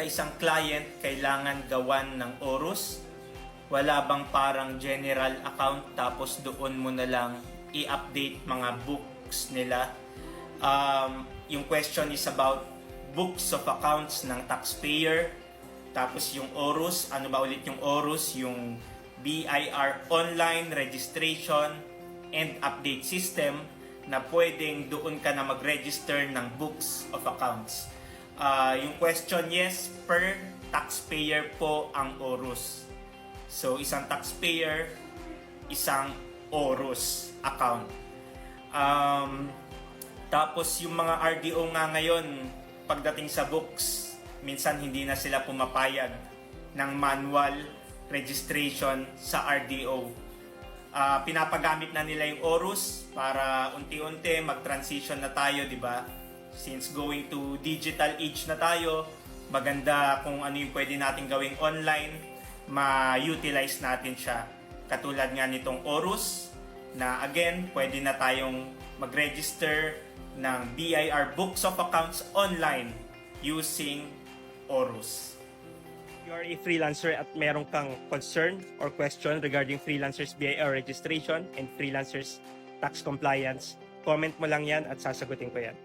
isang client kailangan gawan ng ORUS? Wala bang parang general account tapos doon mo na lang i-update mga books nila? Yung question is about books of accounts ng taxpayer. Tapos yung ORUS, ano ba ulit yung ORUS? Yung BIR Online Registration and Update System na pwedeng doon ka na mag-register ng books of accounts. Yung question, yes, per taxpayer po ang ORUS. So, isang taxpayer, isang ORUS account. Tapos, yung mga RDO nga ngayon, pagdating sa books, minsan hindi na sila pumapayag ng manual registration sa RDO. Pinapagamit na nila yung ORUS para unti-unti mag-transition na tayo, di ba? Since going to digital age na tayo, maganda kung ano yung pwede natin gawing online, ma-utilize natin siya. Katulad nga nitong ORUS, na again, pwede na tayong mag-register ng BIR Books of Accounts online using ORUS. You are a freelancer at meron kang concern or question regarding freelancers BIR registration and freelancers tax compliance, comment mo lang yan at sasagutin ko yan.